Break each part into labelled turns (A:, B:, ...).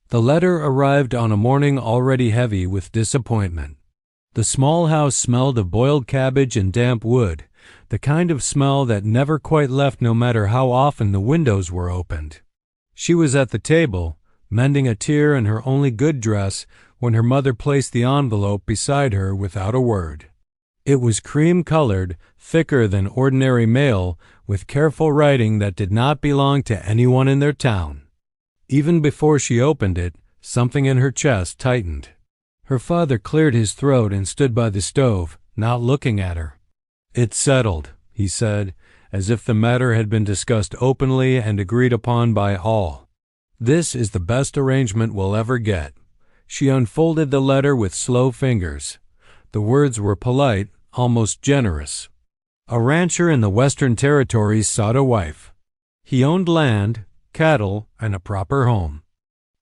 A: The letter arrived on a morning already heavy with disappointment. The small house smelled of boiled cabbage and damp wood, the kind of smell that never quite left no matter how often the windows were opened. She was at the table, mending a tear in her only good dress, when her mother placed the envelope beside her without a word. It was cream-colored, thicker than ordinary mail, with careful writing that did not belong to anyone in their town. Even before she opened it, something in her chest tightened. Her father cleared his throat and stood by the stove, not looking at her. "It's settled," he said, as if the matter had been discussed openly and agreed upon by all. "This is the best arrangement we'll ever get." She unfolded the letter with slow fingers. The words were polite, almost generous. A rancher in the Western Territories sought a wife. He owned land, cattle, and a proper home.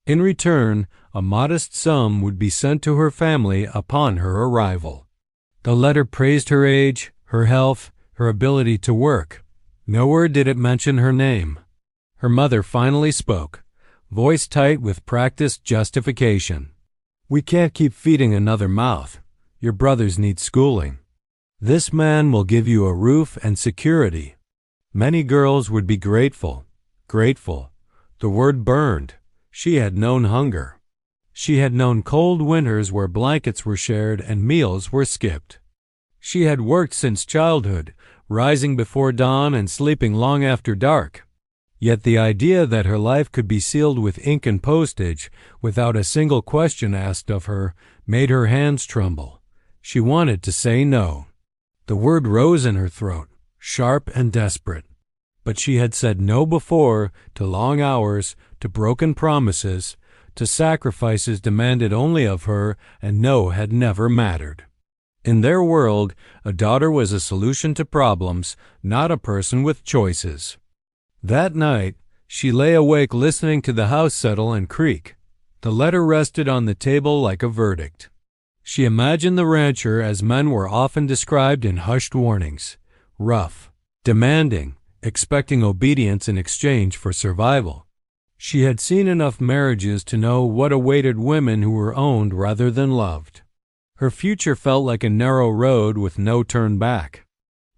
A: In return, a modest sum would be sent to her family upon her arrival. The letter praised her age, her health, her ability to work. Nowhere did it mention her name. Her mother finally spoke, voice tight with practiced justification. "We can't keep feeding another mouth. Your brothers need schooling. This man will give you a roof and security." Many girls would be grateful. Grateful. The word burned. She had known hunger. She had known cold winters where blankets were shared and meals were skipped. She had worked since childhood, rising before dawn and sleeping long after dark. Yet the idea that her life could be sealed with ink and postage, without a single question asked of her, made her hands tremble. She wanted to say no. The word rose in her throat, sharp and desperate. But she had said no before, to long hours, to broken promises, to sacrifices demanded only of her, and no had never mattered. In their world, a daughter was a solution to problems, not a person with choices. That night, she lay awake listening to the house settle and creak. The letter rested on the table like a verdict. She imagined the rancher as men were often described in hushed warnings: rough, demanding, expecting obedience in exchange for survival. She had seen enough marriages to know what awaited women who were owned rather than loved. Her future felt like a narrow road with no turn back.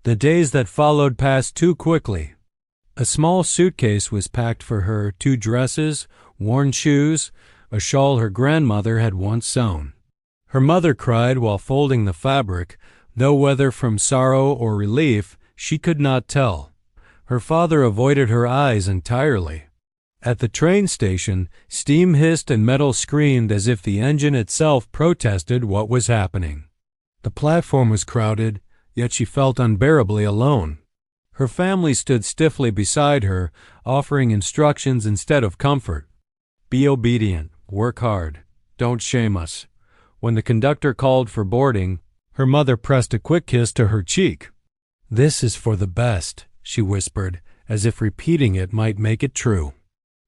A: The days that followed passed too quickly. A small suitcase was packed for her, 2 dresses, worn shoes, a shawl her grandmother had once sewn. Her mother cried while folding the fabric, though whether from sorrow or relief, she could not tell. Her father avoided her eyes entirely. At the train station, steam hissed and metal screamed as if the engine itself protested what was happening. The platform was crowded, yet she felt unbearably alone. Her family stood stiffly beside her, offering instructions instead of comfort. "Be obedient, work hard, don't shame us." When the conductor called for boarding, her mother pressed a quick kiss to her cheek. "This is for the best," she whispered, as if repeating it might make it true.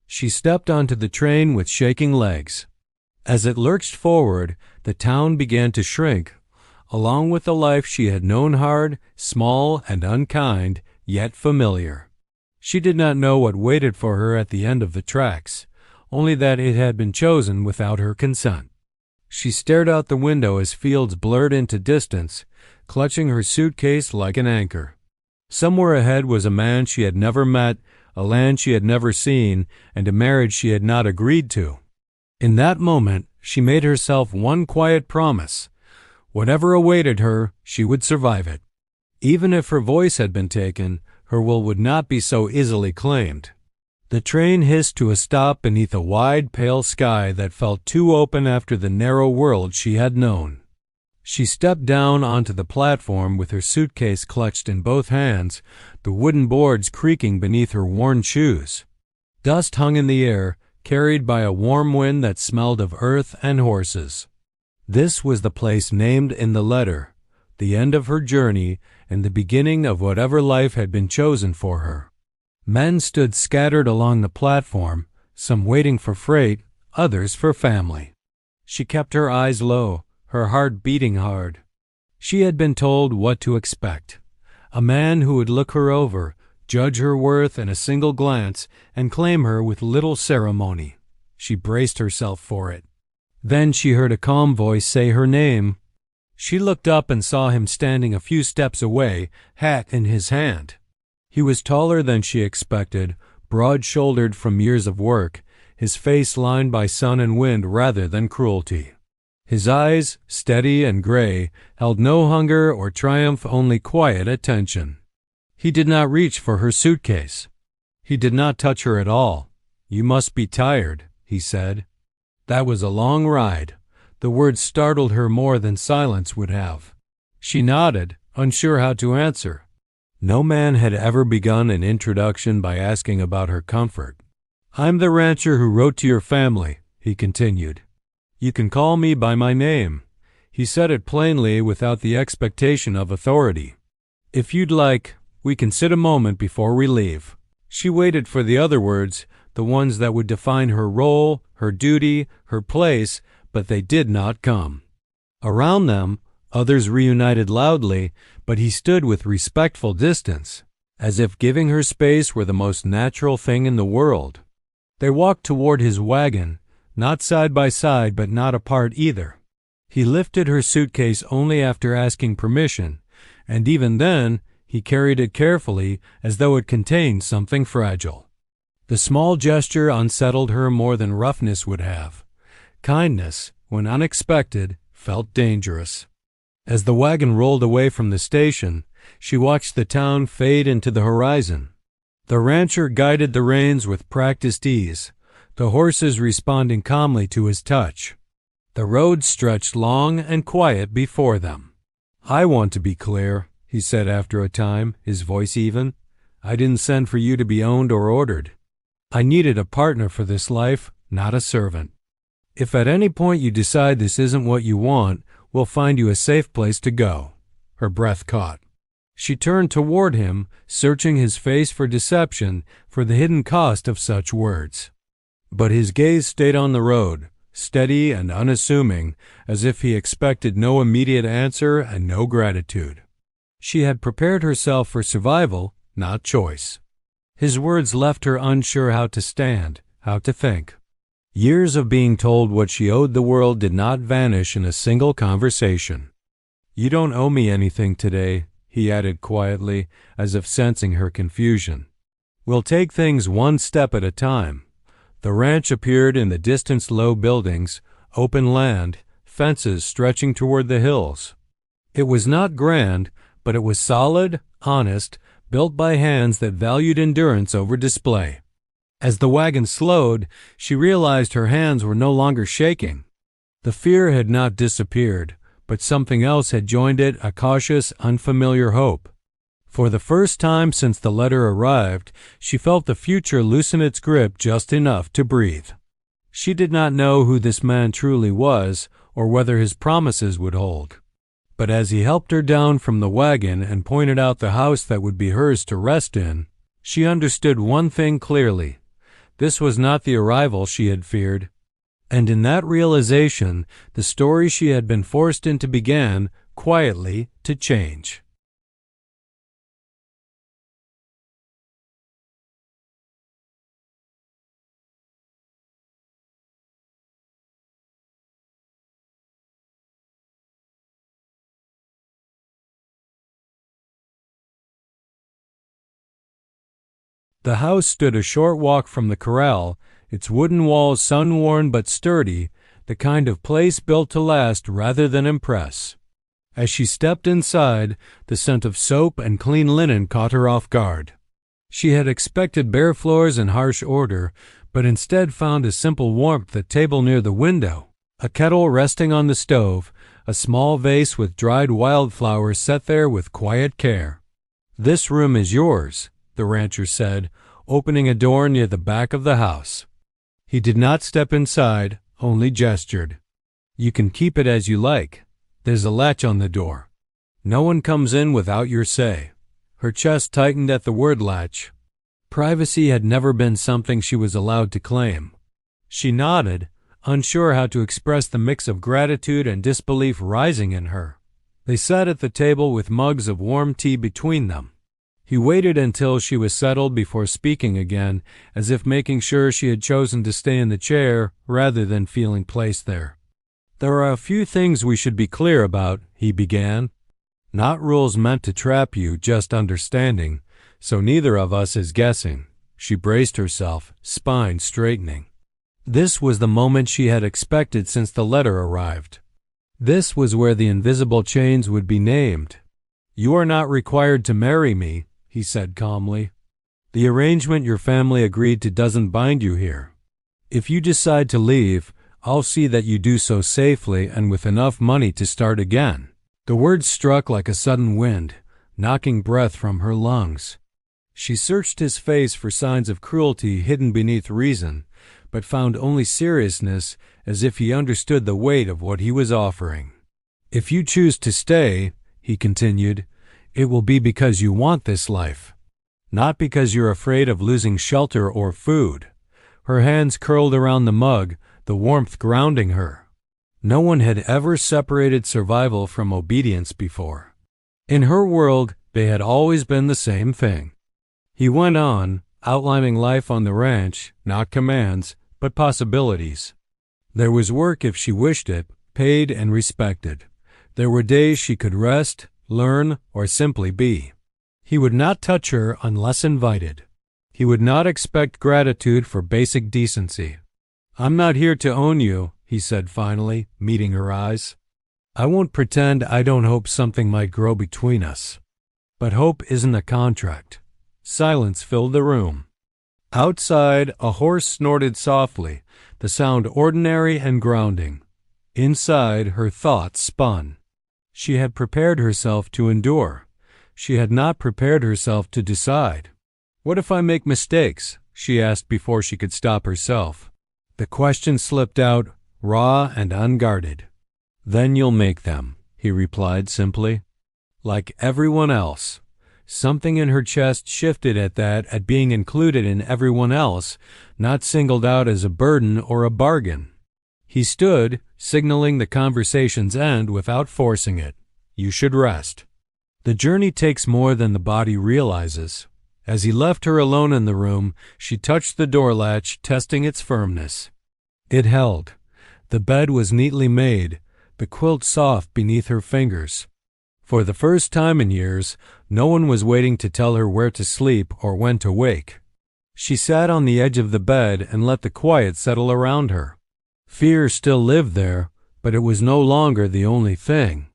A: She stepped onto the train with shaking legs. As it lurched forward, the town began to shrink, along with the life she had known, hard, small, and unkind, yet familiar. She did not know what waited for her at the end of the tracks, only that it had been chosen without her consent. She stared out the window as fields blurred into distance, clutching her suitcase like an anchor. Somewhere ahead was a man she had never met, a land she had never seen, and a marriage she had not agreed to. In that moment, she made herself one quiet promise. Whatever awaited her, she would survive it. Even if her voice had been taken, her will would not be so easily claimed. The train hissed to a stop beneath a wide, pale sky that felt too open after the narrow world she had known. She stepped down onto the platform with her suitcase clutched in both hands, the wooden boards creaking beneath her worn shoes. Dust hung in the air, carried by a warm wind that smelled of earth and horses. This was the place named in the letter, the end of her journey and the beginning of whatever life had been chosen for her. Men stood scattered along the platform, some waiting for freight, others for family. She kept her eyes low, her heart beating hard. She had been told what to expect. A man who would look her over, judge her worth in a single glance, and claim her with little ceremony. She braced herself for it. Then she heard a calm voice say her name. She looked up and saw him standing a few steps away, hat in his hand. He was taller than she expected, broad-shouldered from years of work, his face lined by sun and wind rather than cruelty. His eyes, steady and gray, held no hunger or triumph, only quiet attention. He did not reach for her suitcase. He did not touch her at all. "You must be tired," he said. That was a long ride. The words startled her more than silence would have. She nodded, unsure how to answer. No man had ever begun an introduction by asking about her comfort. "I'm the rancher who wrote to your family," he continued. "You can call me by my name." He said it plainly, without the expectation of authority. "If you'd like, we can sit a moment before we leave." She waited for the other words, the ones that would define her role, her duty, her place, but they did not come. Around them, others reunited loudly, but he stood with respectful distance, as if giving her space were the most natural thing in the world. They walked toward his wagon, not side by side but not apart either. He lifted her suitcase only after asking permission, and even then he carried it carefully as though it contained something fragile. The small gesture unsettled her more than roughness would have. Kindness, when unexpected, felt dangerous. As the wagon rolled away from the station, she watched the town fade into the horizon. The rancher guided the reins with practiced ease, the horses responding calmly to his touch. The road stretched long and quiet before them. "I want to be clear," he said after a time, his voice even. "I didn't send for you to be owned or ordered. I needed a partner for this life, not a servant. If at any point you decide this isn't what you want, we'll find you a safe place to go." Her breath caught. She turned toward him, searching his face for deception, for the hidden cost of such words. But his gaze stayed on the road, steady and unassuming, as if he expected no immediate answer and no gratitude. She had prepared herself for survival, not choice. His words left her unsure how to stand, how to think. Years of being told what she owed the world did not vanish in a single conversation. "You don't owe me anything today," he added quietly, as if sensing her confusion. "We'll take things one step at a time." The ranch appeared in the distant low buildings, open land, fences stretching toward the hills. It was not grand, but it was solid, honest, built by hands that valued endurance over display. As the wagon slowed, she realized her hands were no longer shaking. The fear had not disappeared, but something else had joined it, a cautious, unfamiliar hope. For the first time since the letter arrived, she felt the future loosen its grip just enough to breathe. She did not know who this man truly was, or whether his promises would hold. But as he helped her down from the wagon and pointed out the house that would be hers to rest in, she understood one thing clearly. This was not the arrival she had feared. And in that realization, the story she had been forced into began, quietly, to change. The house stood a short walk from the corral, its wooden walls sun-worn but sturdy, the kind of place built to last rather than impress. As she stepped inside, the scent of soap and clean linen caught her off guard. She had expected bare floors and harsh order, but instead found a simple warmth at table near the window, a kettle resting on the stove, a small vase with dried wildflowers set there with quiet care. "This room is yours," the rancher said, opening a door near the back of the house. He did not step inside, only gestured. "You can keep it as you like. There's a latch on the door. No one comes in without your say." Her chest tightened at the word latch. Privacy had never been something she was allowed to claim. She nodded, unsure how to express the mix of gratitude and disbelief rising in her. They sat at the table with mugs of warm tea between them. He waited until she was settled before speaking again, as if making sure she had chosen to stay in the chair rather than feeling placed there. "There are a few things we should be clear about," he began. "Not rules meant to trap you, just understanding, so neither of us is guessing." She braced herself, spine straightening. This was the moment she had expected since the letter arrived. This was where the invisible chains would be named. "You are not required to marry me," he said calmly. "The arrangement your family agreed to doesn't bind you here. If you decide to leave, I'll see that you do so safely and with enough money to start again." The words struck like a sudden wind, knocking breath from her lungs. She searched his face for signs of cruelty hidden beneath reason, but found only seriousness, as if he understood the weight of what he was offering. "If you choose to stay," he continued, "it will be because you want this life, not because you're afraid of losing shelter or food." Her hands curled around the mug, the warmth grounding her. No one had ever separated survival from obedience before. In her world, they had always been the same thing. He went on, outlining life on the ranch, not commands, but possibilities. There was work if she wished it, paid and respected. There were days she could rest, learn, or simply be. He would not touch her unless invited. He would not expect gratitude for basic decency. "I'm not here to own you," he said finally, meeting her eyes. "I won't pretend I don't hope something might grow between us. But hope isn't a contract." Silence filled the room. Outside, a horse snorted softly, the sound ordinary and grounding. Inside, her thoughts spun. She had prepared herself to endure. She had not prepared herself to decide. "What if I make mistakes?" she asked before she could stop herself. The question slipped out, raw and unguarded. "Then you'll make them," he replied simply. Like everyone else. Something in her chest shifted at being included in everyone else, not singled out as a burden or a bargain. He stood, signaling the conversation's end without forcing it. "You should rest. The journey takes more than the body realizes." As he left her alone in the room, she touched the door latch, testing its firmness. It held. The bed was neatly made, the quilt soft beneath her fingers. For the first time in years, no one was waiting to tell her where to sleep or when to wake. She sat on the edge of the bed and let the quiet settle around her. Fear still lived there, but it was no longer the only thing.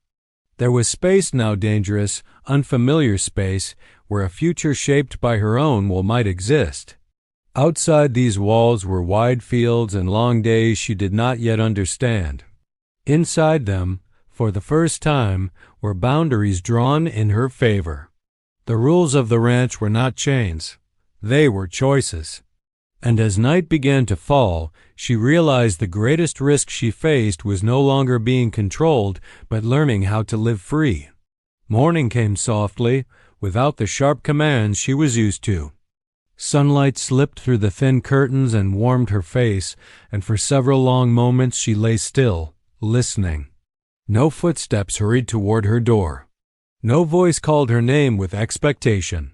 A: There was space now, dangerous, unfamiliar space, where a future shaped by her own will might exist. Outside these walls were wide fields and long days she did not yet understand. Inside them, for the first time, were boundaries drawn in her favor. The rules of the ranch were not chains. They were choices. And as night began to fall, she realized the greatest risk she faced was no longer being controlled, but learning how to live free. Morning came softly, without the sharp commands she was used to. Sunlight slipped through the thin curtains and warmed her face, and for several long moments she lay still, listening. No footsteps hurried toward her door. No voice called her name with expectation.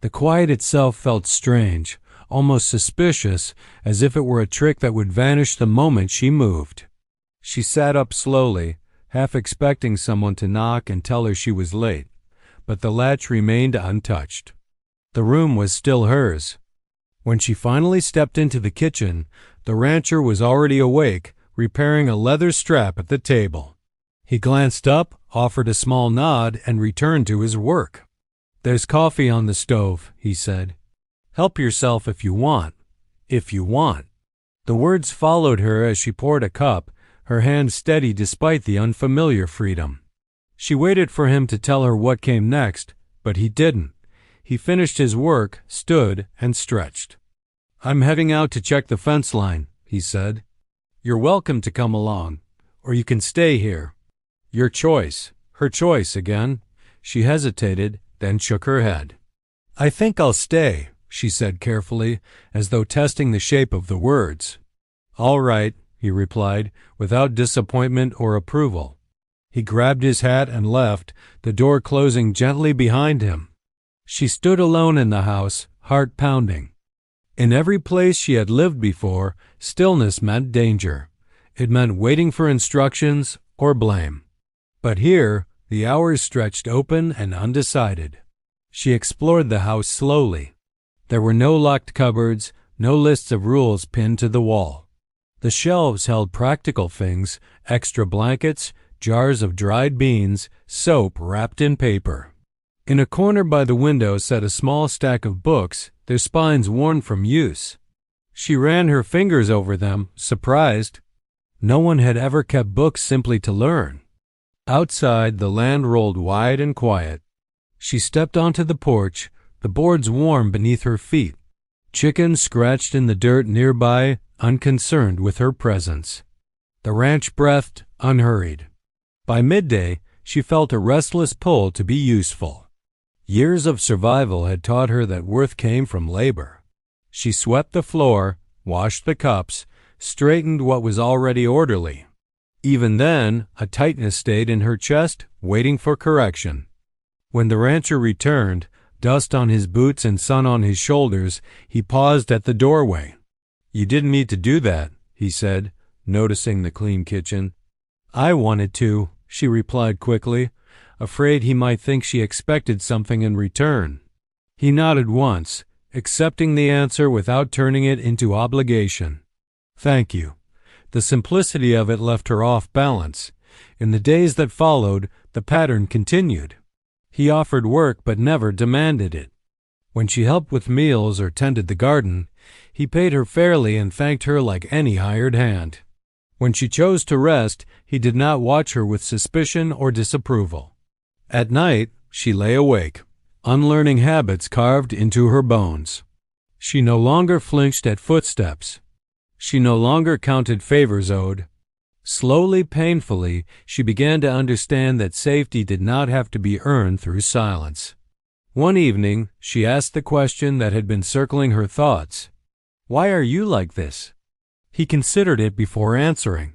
A: The quiet itself felt strange, almost suspicious, as if it were a trick that would vanish the moment she moved. She sat up slowly, half expecting someone to knock and tell her she was late, but the latch remained untouched. The room was still hers. When she finally stepped into the kitchen, the rancher was already awake, repairing a leather strap at the table. He glanced up, offered a small nod, and returned to his work. "There's coffee on the stove," he said. "Help yourself if you want. If you want." The words followed her as she poured a cup, her hand steady despite the unfamiliar freedom. She waited for him to tell her what came next, but he didn't. He finished his work, stood, and stretched. "I'm heading out to check the fence line," he said. "You're welcome to come along, or you can stay here. Your choice." Her choice again. She hesitated, then shook her head. "I think I'll stay," she said carefully, as though testing the shape of the words. "All right," he replied, without disappointment or approval. He grabbed his hat and left, the door closing gently behind him. She stood alone in the house, heart pounding. In every place she had lived before, stillness meant danger. It meant waiting for instructions or blame. But here, the hours stretched open and undecided. She explored the house slowly. There were no locked cupboards, no lists of rules pinned to the wall. The shelves held practical things, extra blankets, jars of dried beans, soap wrapped in paper. In a corner by the window sat a small stack of books, their spines worn from use. She ran her fingers over them, surprised. No one had ever kept books simply to learn. Outside, the land rolled wide and quiet. She stepped onto the porch, the boards warm beneath her feet. Chickens scratched in the dirt nearby, unconcerned with her presence. The ranch breathed, unhurried. By midday, she felt a restless pull to be useful. Years of survival had taught her that worth came from labor. She swept the floor, washed the cups, straightened what was already orderly. Even then, a tightness stayed in her chest, waiting for correction. When the rancher returned, dust on his boots and sun on his shoulders, he paused at the doorway. "You didn't need to do that," he said, noticing the clean kitchen. "I wanted to," she replied quickly, afraid he might think she expected something in return. He nodded once, accepting the answer without turning it into obligation. "Thank you." The simplicity of it left her off balance. In the days that followed, the pattern continued. He offered work but never demanded it. When she helped with meals or tended the garden, he paid her fairly and thanked her like any hired hand. When she chose to rest, he did not watch her with suspicion or disapproval. At night, she lay awake, unlearning habits carved into her bones. She no longer flinched at footsteps. She no longer counted favors owed. Slowly, painfully, she began to understand that safety did not have to be earned through silence. One evening, she asked the question that had been circling her thoughts. "Why are you like this?" He considered it before answering.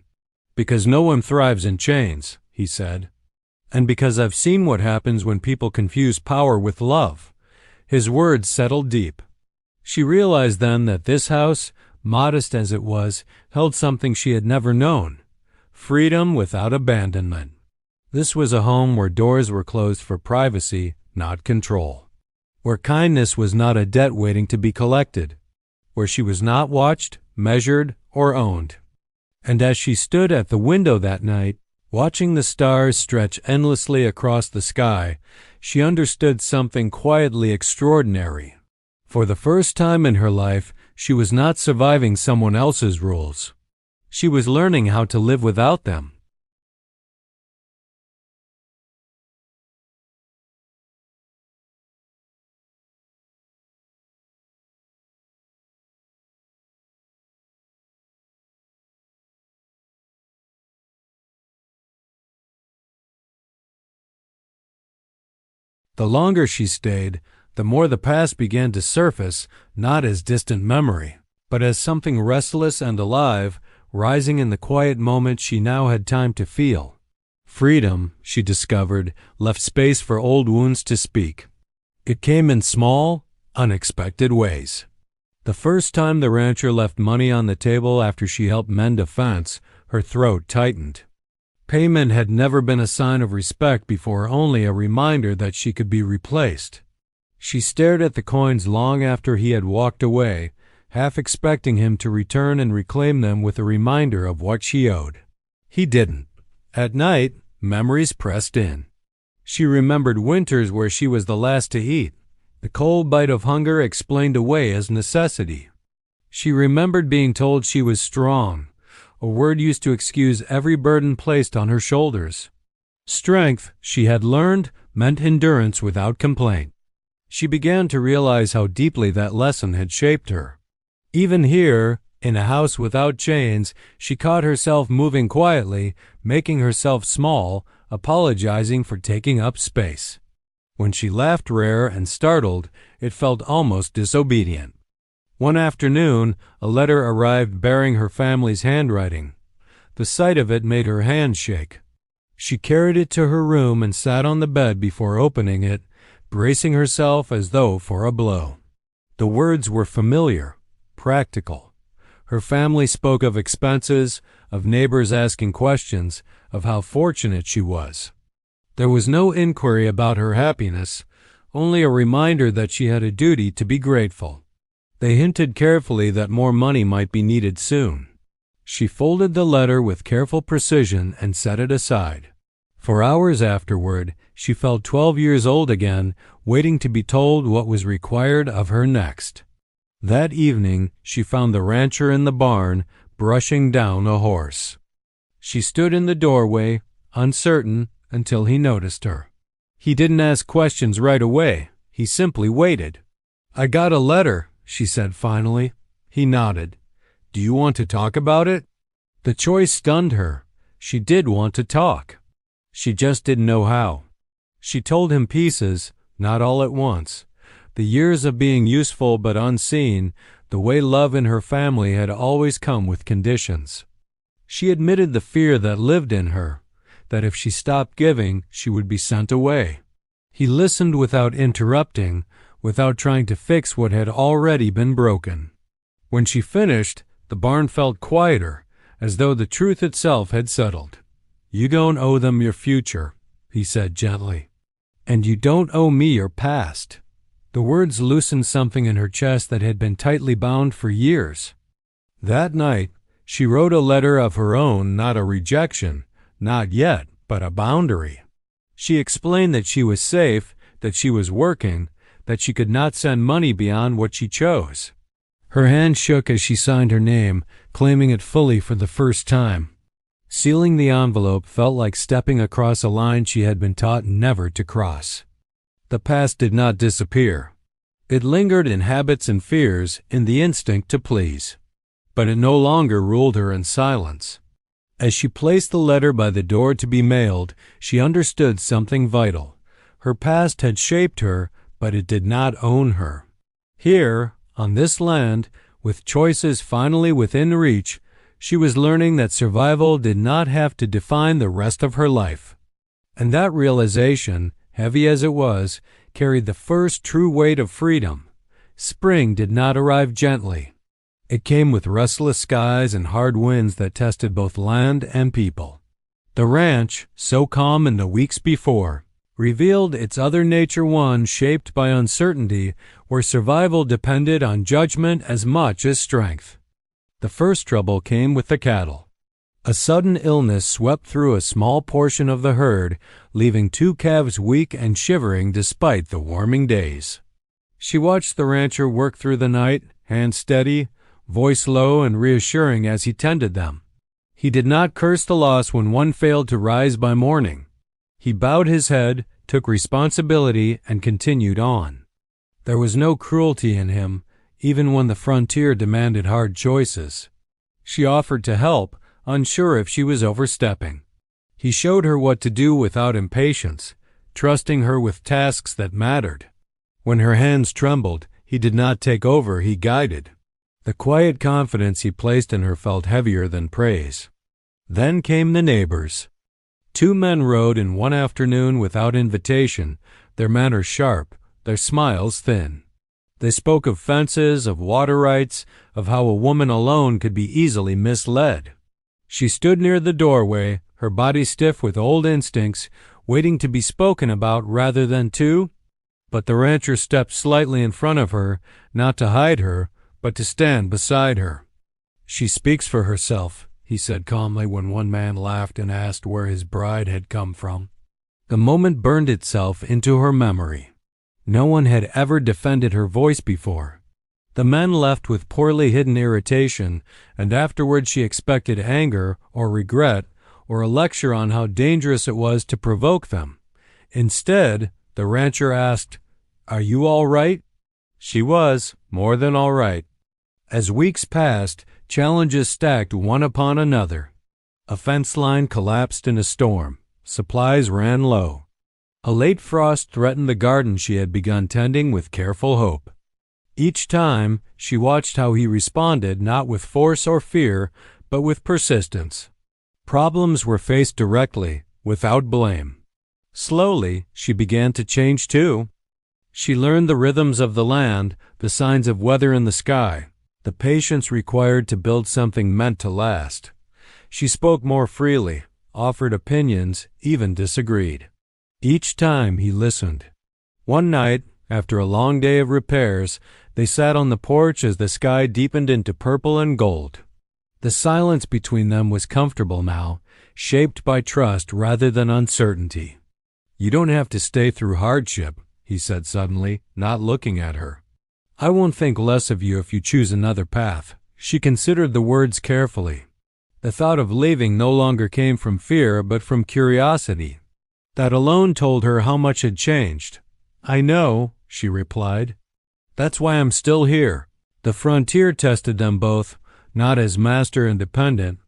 A: "Because no one thrives in chains," he said. "And because I've seen what happens when people confuse power with love." His words settled deep. She realized then that this house, modest as it was, held something she had never known. Freedom without abandonment. This was a home where doors were closed for privacy, not control. Where kindness was not a debt waiting to be collected. Where she was not watched, measured, or owned. And as she stood at the window that night, watching the stars stretch endlessly across the sky, she understood something quietly extraordinary. For the first time in her life, she was not surviving someone else's rules. She was learning how to live without them. The longer she stayed, the more the past began to surface, not as distant memory, but as something restless and alive, rising in the quiet moments she now had time to feel. Freedom, she discovered, left space for old wounds to speak. It came in small, unexpected ways. The first time the rancher left money on the table after she helped mend a fence, her throat tightened. Payment had never been a sign of respect before, only a reminder that she could be replaced. She stared at the coins long after he had walked away, half expecting him to return and reclaim them with a reminder of what she owed. He didn't. At night, memories pressed in. She remembered winters where she was the last to eat, the cold bite of hunger explained away as necessity. She remembered being told she was strong, a word used to excuse every burden placed on her shoulders. Strength, she had learned, meant endurance without complaint. She began to realize how deeply that lesson had shaped her. Even here, in a house without chains, she caught herself moving quietly, making herself small, apologizing for taking up space. When she laughed rare and startled, it felt almost disobedient. One afternoon, a letter arrived bearing her family's handwriting. The sight of it made her hands shake. She carried it to her room and sat on the bed before opening it, bracing herself as though for a blow. The words were familiar, practical. Her family spoke of expenses, of neighbors asking questions, of how fortunate she was. There was no inquiry about her happiness, only a reminder that she had a duty to be grateful. They hinted carefully that more money might be needed soon. She folded the letter with careful precision and set it aside. For hours afterward, she felt 12 years old again, waiting to be told what was required of her next. That evening, she found the rancher in the barn, brushing down a horse. She stood in the doorway, uncertain, until he noticed her. He didn't ask questions right away. He simply waited. "I got a letter," she said finally. He nodded. "Do you want to talk about it?" The choice stunned her. She did want to talk. She just didn't know how. She told him pieces, not all at once. The years of being useful but unseen, the way love in her family had always come with conditions. She admitted the fear that lived in her, that if she stopped giving, she would be sent away. He listened without interrupting, without trying to fix what had already been broken. When she finished, the barn felt quieter, as though the truth itself had settled. "You don't owe them your future," he said gently. "And you don't owe me your past." The words loosened something in her chest that had been tightly bound for years. That night, she wrote a letter of her own, not a rejection, not yet, but a boundary. She explained that she was safe, that she was working, that she could not send money beyond what she chose. Her hand shook as she signed her name, claiming it fully for the first time. Sealing the envelope felt like stepping across a line she had been taught never to cross. The past did not disappear. It lingered in habits and fears, in the instinct to please. But it no longer ruled her in silence. As she placed the letter by the door to be mailed, she understood something vital. Her past had shaped her, but it did not own her. Here, on this land, with choices finally within reach, she was learning that survival did not have to define the rest of her life. And that realization, heavy as it was, carried the first true weight of freedom. Spring did not arrive gently. It came with restless skies and hard winds that tested both land and people. The ranch, so calm in the weeks before, revealed its other nature, one shaped by uncertainty, where survival depended on judgment as much as strength. The first trouble came with the cattle. A sudden illness swept through a small portion of the herd, leaving 2 calves weak and shivering despite the warming days. She watched the rancher work through the night, hand steady, voice low and reassuring as he tended them. He did not curse the loss when one failed to rise by morning. He bowed his head, took responsibility, and continued on. There was no cruelty in him, even when the frontier demanded hard choices. She offered to help, unsure if she was overstepping. He showed her what to do without impatience, trusting her with tasks that mattered. When her hands trembled, he did not take over, he guided. The quiet confidence he placed in her felt heavier than praise. Then came the neighbors. 2 men rode in one afternoon without invitation, their manners sharp, their smiles thin. They spoke of fences, of water rights, of how a woman alone could be easily misled. She stood near the doorway, her body stiff with old instincts, waiting to be spoken about rather than to. But the rancher stepped slightly in front of her, not to hide her, but to stand beside her. "She speaks for herself," he said calmly when one man laughed and asked where his bride had come from. The moment burned itself into her memory. No one had ever defended her voice before. The men left with poorly hidden irritation, and afterward she expected anger or regret or a lecture on how dangerous it was to provoke them. Instead, the rancher asked, "Are you all right?" She was, more than all right. As weeks passed, challenges stacked one upon another. A fence line collapsed in a storm. Supplies ran low. A late frost threatened the garden she had begun tending with careful hope. Each time, she watched how he responded, not with force or fear, but with persistence. Problems were faced directly, without blame. Slowly, she began to change too. She learned the rhythms of the land, the signs of weather in the sky, the patience required to build something meant to last. She spoke more freely, offered opinions, even disagreed. Each time he listened. One night, after a long day of repairs, they sat on the porch as the sky deepened into purple and gold. The silence between them was comfortable now, shaped by trust rather than uncertainty. "You don't have to stay through hardship," he said suddenly, not looking at her. "I won't think less of you if you choose another path." She considered the words carefully. The thought of leaving no longer came from fear but from curiosity. That alone told her how much had changed. "I know," she replied. "That's why I'm still here." The frontier tested them both, not as master and dependent,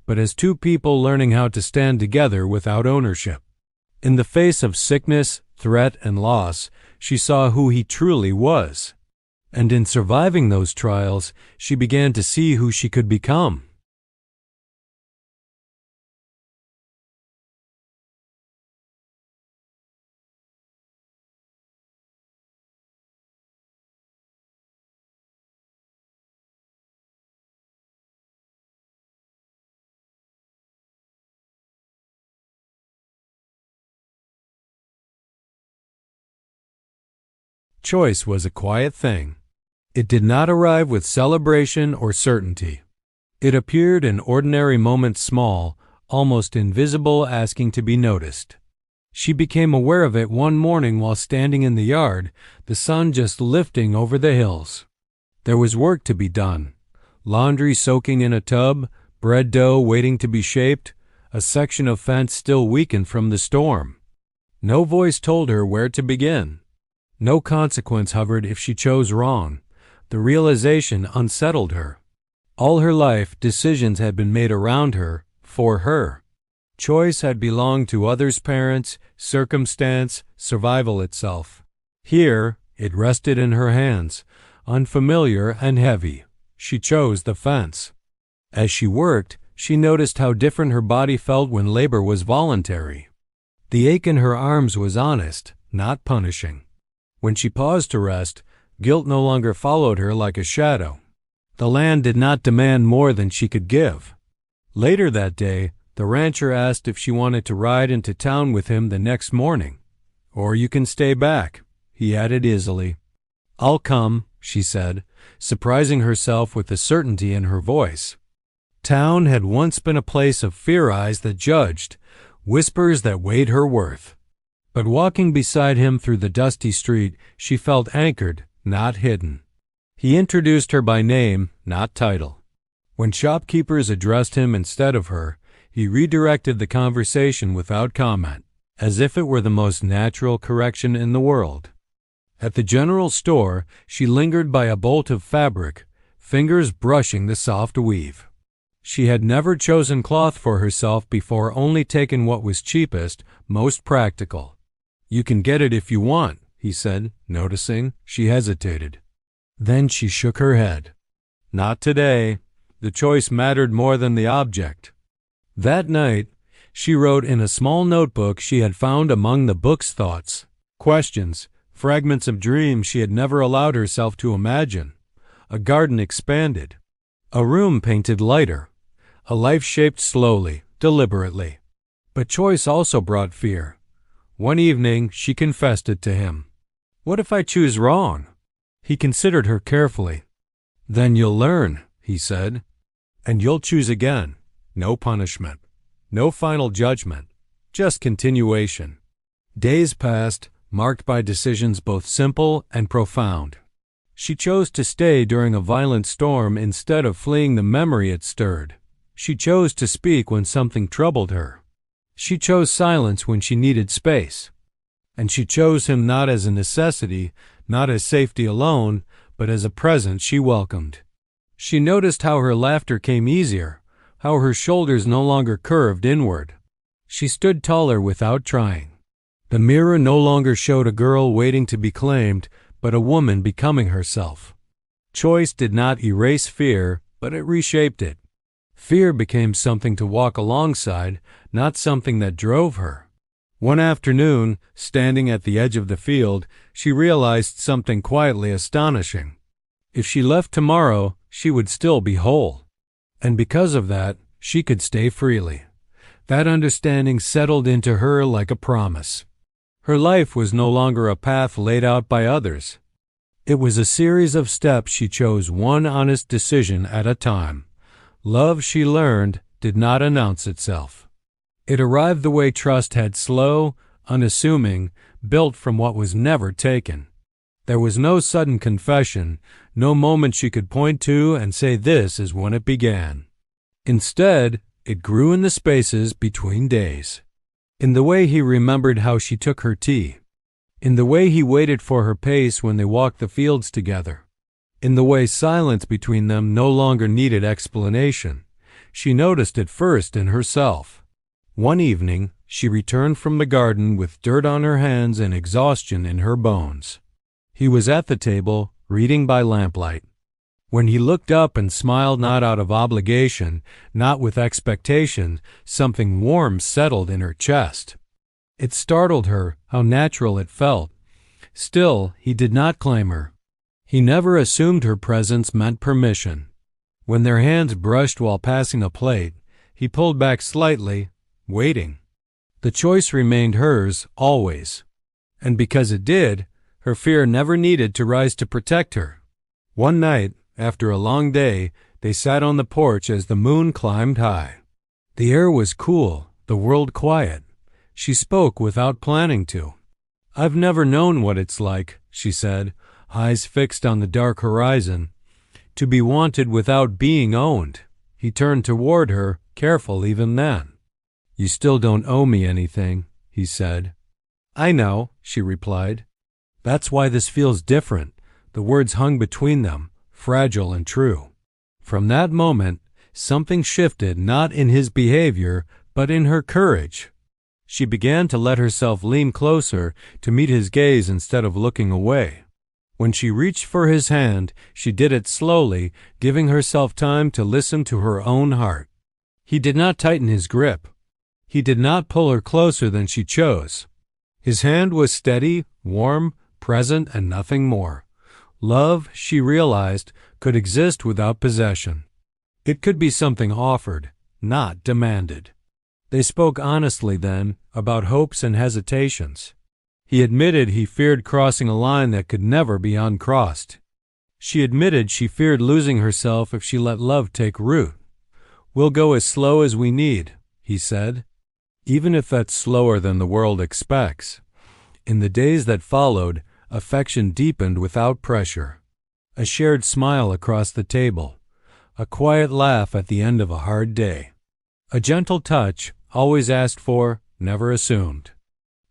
A: but as two people learning how to stand together without ownership. In the face of sickness, threat, and loss, she saw who he truly was. And in surviving those trials, she began to see who she could become. Choice was a quiet thing. It did not arrive with celebration or certainty. It appeared in ordinary moments, small, almost invisible, asking to be noticed. She became aware of it one morning while standing in the yard, the sun just lifting over the hills. There was work to be done. Laundry soaking in a tub, bread dough waiting to be shaped, a section of fence still weakened from the storm. No voice told her where to begin. No consequence hovered if she chose wrong. The realization unsettled her. All her life, decisions had been made around her, for her. Choice had belonged to others' parents, circumstance, survival itself. Here, it rested in her hands, unfamiliar and heavy. She chose the fence. As she worked, she noticed how different her body felt when labor was voluntary. The ache in her arms was honest, not punishing. When she paused to rest, guilt no longer followed her like a shadow. The land did not demand more than she could give. Later that day, the rancher asked if she wanted to ride into town with him the next morning. "Or you can stay back," he added easily. "I'll come," she said, surprising herself with the certainty in her voice. Town had once been a place of fear eyes that judged, whispers that weighed her worth. But walking beside him through the dusty street, she felt anchored, not hidden. He introduced her by name, not title. When shopkeepers addressed him instead of her, he redirected the conversation without comment, as if it were the most natural correction in the world. At the general store, she lingered by a bolt of fabric, fingers brushing the soft weave. She had never chosen cloth for herself before, only taken what was cheapest, most practical. "You can get it if you want," he said, noticing she hesitated. Then she shook her head. Not today. The choice mattered more than the object. That night, she wrote in a small notebook she had found among the book's thoughts, questions, fragments of dreams she had never allowed herself to imagine. A garden expanded. A room painted lighter. A life shaped slowly, deliberately. But choice also brought fear. One evening, she confessed it to him. "What if I choose wrong?" He considered her carefully. "Then you'll learn," he said. "And you'll choose again. No punishment. No final judgment. Just continuation." Days passed, marked by decisions both simple and profound. She chose to stay during a violent storm instead of fleeing the memory it stirred. She chose to speak when something troubled her. She chose silence when she needed space. And she chose him not as a necessity, not as safety alone, but as a presence she welcomed. She noticed how her laughter came easier, how her shoulders no longer curved inward. She stood taller without trying. The mirror no longer showed a girl waiting to be claimed, but a woman becoming herself. Choice did not erase fear, but it reshaped it. Fear became something to walk alongside, not something that drove her. One afternoon, standing at the edge of the field, she realized something quietly astonishing. If she left tomorrow, she would still be whole. And because of that, she could stay freely. That understanding settled into her like a promise. Her life was no longer a path laid out by others. It was a series of steps she chose, one honest decision at a time. Love, she learned, did not announce itself. It arrived the way trust had, slow, unassuming, built from what was never taken. There was no sudden confession, no moment she could point to and say this is when it began. Instead, it grew in the spaces between days. In the way he remembered how she took her tea. In the way he waited for her pace when they walked the fields together. In the way silence between them no longer needed explanation. She noticed it first in herself. One evening, she returned from the garden with dirt on her hands and exhaustion in her bones. He was at the table, reading by lamplight. When he looked up and smiled, not out of obligation, not with expectation, something warm settled in her chest. It startled her how natural it felt. Still, he did not claim her. He never assumed her presence meant permission. When their hands brushed while passing a plate, he pulled back slightly, waiting. The choice remained hers, always. And because it did, her fear never needed to rise to protect her. One night, after a long day, they sat on the porch as the moon climbed high. The air was cool, the world quiet. She spoke without planning to. "I've never known what it's like," she said, eyes fixed on the dark horizon. "To be wanted without being owned." He turned toward her, careful even then. "You still don't owe me anything," he said. "I know," she replied. "That's why this feels different." The words hung between them, fragile and true. From that moment, something shifted, not in his behavior, but in her courage. She began to let herself lean closer, to meet his gaze instead of looking away. When she reached for his hand, she did it slowly, giving herself time to listen to her own heart. He did not tighten his grip. He did not pull her closer than she chose. His hand was steady, warm, present, and nothing more. Love, she realized, could exist without possession. It could be something offered, not demanded. They spoke honestly then, about hopes and hesitations. He admitted he feared crossing a line that could never be uncrossed. She admitted she feared losing herself if she let love take root. "We'll go as slow as we need," he said, "even if that's slower than the world expects." In the days that followed, affection deepened without pressure. A shared smile across the table. A quiet laugh at the end of a hard day. A gentle touch, always asked for, never assumed.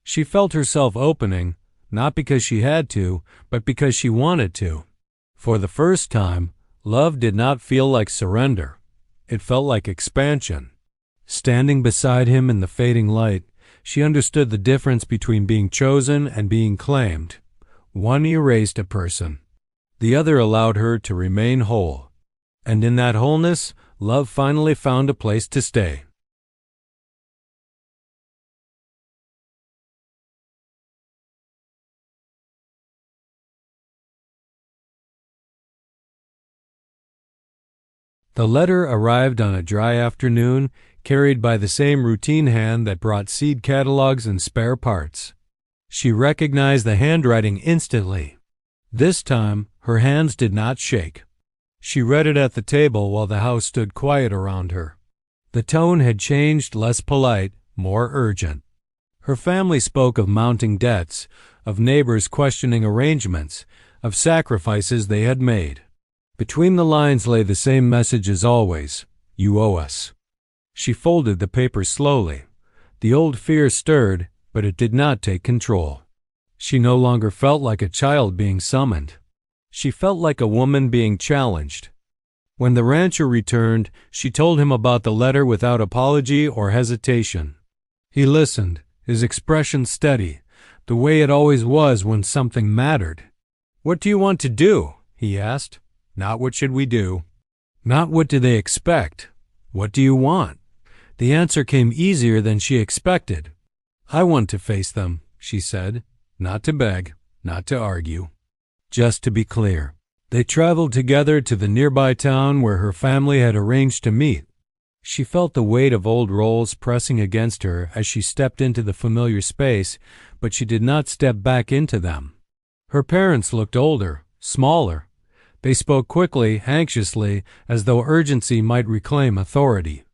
A: She felt herself opening, not because she had to, but because she wanted to. For the first time, love did not feel like surrender. It felt like expansion. Standing beside him in the fading light, she understood the difference between being chosen and being claimed. One erased a person. The other allowed her to remain whole. And in that wholeness, love finally found a place to stay. The letter arrived on a dry afternoon, carried by the same routine hand that brought seed catalogs and spare parts. She recognized the handwriting instantly. This time, her hands did not shake. She read it at the table while the house stood quiet around her. The tone had changed, less polite, more urgent. Her family spoke of mounting debts, of neighbors questioning arrangements, of sacrifices they had made. Between the lines lay the same message as always: "You owe us." She folded the paper slowly. The old fear stirred, but it did not take control. She no longer felt like a child being summoned. She felt like a woman being challenged. When the rancher returned, she told him about the letter without apology or hesitation. He listened, his expression steady, the way it always was when something mattered. "What do you want to do?" he asked. Not what should we do. Not what do they expect. What do you want? The answer came easier than she expected. I want to face them, she said, not to beg, not to argue. Just to be clear. They traveled together to the nearby town where her family had arranged to meet. She felt the weight of old roles pressing against her as she stepped into the familiar space, but she did not step back into them. Her parents looked older, smaller. They spoke quickly, anxiously, as though urgency might reclaim authority.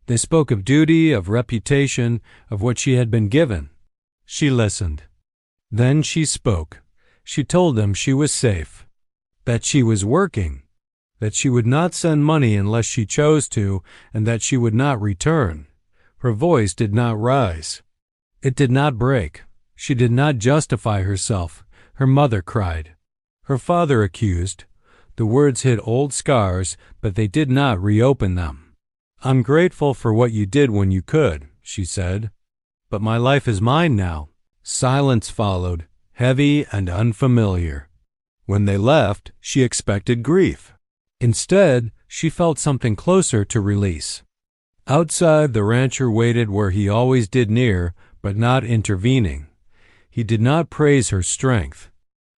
A: They spoke of duty, of reputation, of what she had been given. She listened. Then she spoke. She told them she was safe, that she was working, that she would not send money unless she chose to, and that she would not return. Her voice did not rise. It did not break. She did not justify herself. Her mother cried. Her father accused. The words hit old scars, but they did not reopen them. I'm grateful for what you did when you could, she said. But my life is mine now. Silence followed, heavy and unfamiliar. When they left, she expected grief. Instead, she felt something closer to release. Outside, the rancher waited where he always did, near, but not intervening. He did not praise her strength.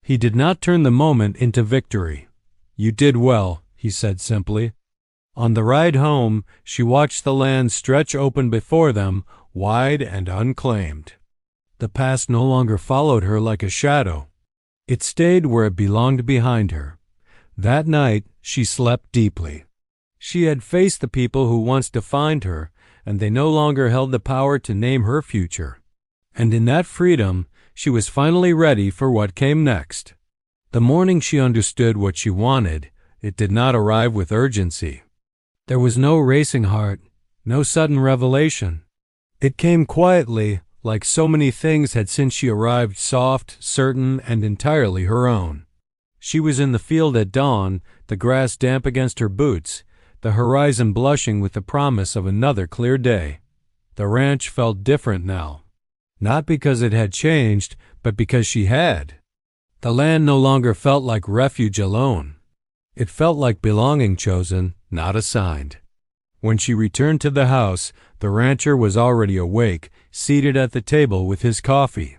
A: He did not turn the moment into victory. You did well, he said simply. On the ride home, she watched the land stretch open before them, wide and unclaimed. The past no longer followed her like a shadow. It stayed where it belonged behind her. That night, she slept deeply. She had faced the people who once defined her, and they no longer held the power to name her future. And in that freedom, she was finally ready for what came next. The morning she understood what she wanted, it did not arrive with urgency. There was no racing heart, no sudden revelation. It came quietly, like so many things had since she arrived, soft, certain, and entirely her own. She was in the field at dawn, the grass damp against her boots, the horizon blushing with the promise of another clear day. The ranch felt different now, not because it had changed, but because she had. The land no longer felt like refuge alone. It felt like belonging chosen, not assigned. When she returned to the house, the rancher was already awake, seated at the table with his coffee.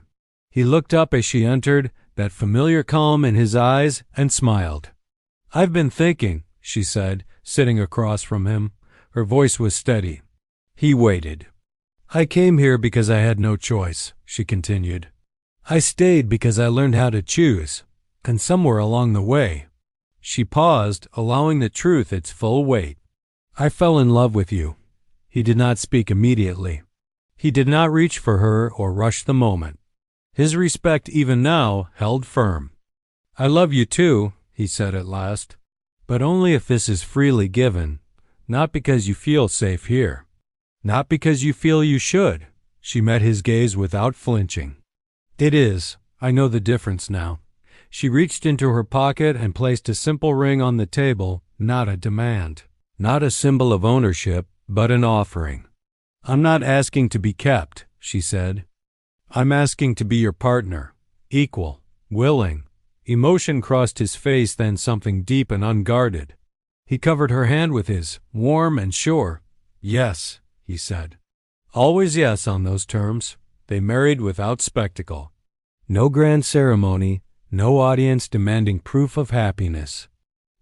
A: He looked up as she entered, that familiar calm in his eyes, and smiled. I've been thinking, she said, sitting across from him. Her voice was steady. He waited. I came here because I had no choice, she continued. I stayed because I learned how to choose, and somewhere along the way. She paused, allowing the truth its full weight. I fell in love with you. He did not speak immediately. He did not reach for her or rush the moment. His respect even now held firm. I love you too, he said at last, but only if this is freely given, not because you feel safe here, not because you feel you should. She met his gaze without flinching. It is. I know the difference now. She reached into her pocket and placed a simple ring on the table, not a demand, not a symbol of ownership, but an offering. I'm not asking to be kept, she said. I'm asking to be your partner, equal, willing. Emotion crossed his face, then something deep and unguarded. He covered her hand with his, warm and sure. Yes, he said. Always yes on those terms. They married without spectacle. No grand ceremony, no audience demanding proof of happiness.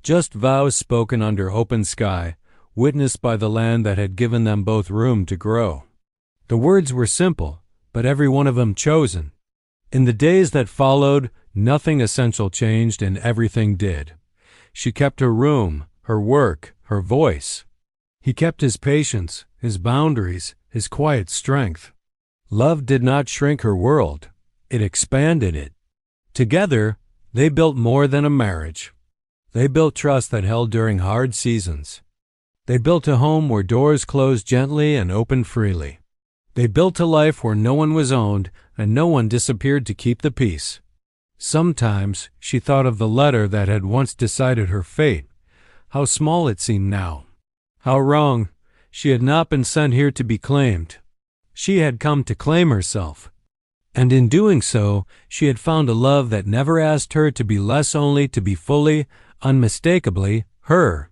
A: Just vows spoken under open sky, witnessed by the land that had given them both room to grow. The words were simple, but every one of them chosen. In the days that followed, nothing essential changed and everything did. She kept her room, her work, her voice. He kept his patience, his boundaries, his quiet strength. Love did not shrink her world. It expanded it. Together, they built more than a marriage. They built trust that held during hard seasons. They built a home where doors closed gently and opened freely. They built a life where no one was owned and no one disappeared to keep the peace. Sometimes she thought of the letter that had once decided her fate. How small it seemed now. How wrong. She had not been sent here to be claimed. She had come to claim herself. And in doing so, she had found a love that never asked her to be less, only to be fully, unmistakably her.